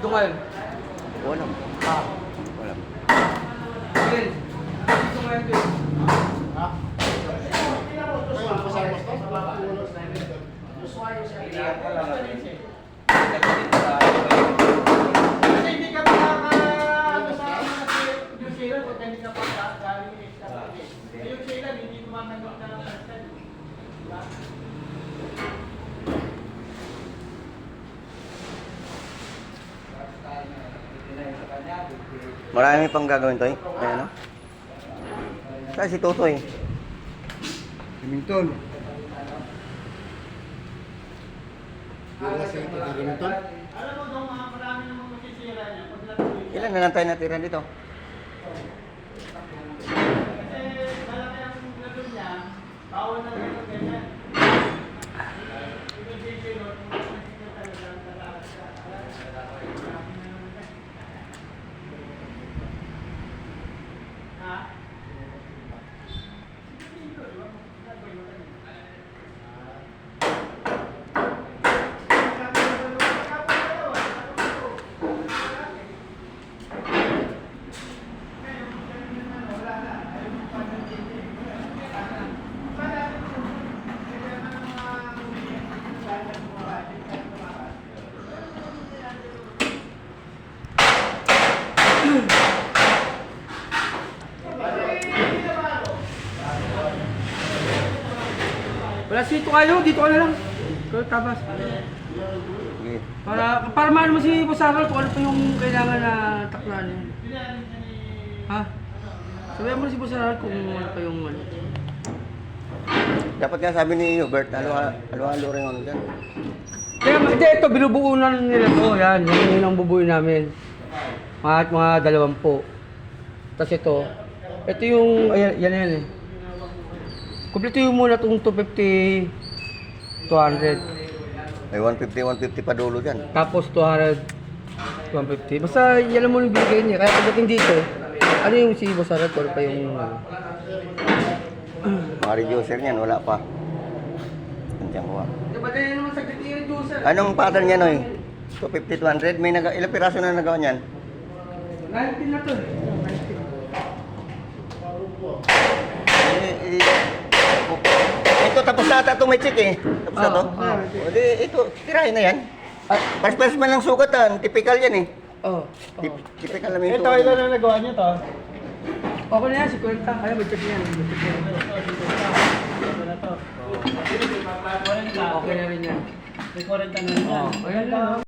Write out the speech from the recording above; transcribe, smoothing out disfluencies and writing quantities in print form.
dito ngayon? Walang. Ha? Walang. Again. Dito ngayon din. Ha? Kasi hindi ka makaka-ano sa New Zealand kung hindi ka pa galing extra pay. Yung Zealand, hindi tumatanggap na ng person. Diba? Marami pang gagawin to eh. Ayan o. Saan si Totoy? Remington. Alam mo dong, marami namang masisira niya pag natuloy. Ilan na lang tayo natira dito? Kasi malaki ang gagawin niya, bawal na rin ang ganyan. Yung sisilot, masisira talaga ang talaga. Ha? Wala sito kayo, dito ka na lang. Ikaw tabas. Sige. Para maano mo si Bosaral kung ano pa yung kailangan na taklan yun. Ha? Sabihan mo si Bosaral kung ano pa yung ano. Dapat nga sabi ni Hubert, halo-halo rin ano dyan. Kaya hindi, ito, binubuo na nila to. Yan, yun ang bubuin namin. Mga 20. Tapos ito yung, ayan, yan eh. Kompleto yung muna itong 250, 200. May 150 pa dulo dyan. Tapos 200, 150. Basta yan mo yung binigay niya. Kaya pagdating dito, ano yung si Bosaral ko pa yung ano. Mga reducer niyan, wala pa. Nandiyan ko. Diba din naman sa yung reducer? Anong pattern niya, Noy? 250, 200? May ilang piraso na nagawa niyan? 19 na to eh. 19. Ito, tapos na ata itong may check eh. Tapos na to? O di, ito, tirahin na yan. Pares-pares man lang sugatan, typical yan eh. Oh. Typical naman yung Ito, ilan na nagawa niyo to? Okay na yan, si Kwenta. Kaya mag-check yan. Okay na rin yan. May 40 na rin yan. Ayan na.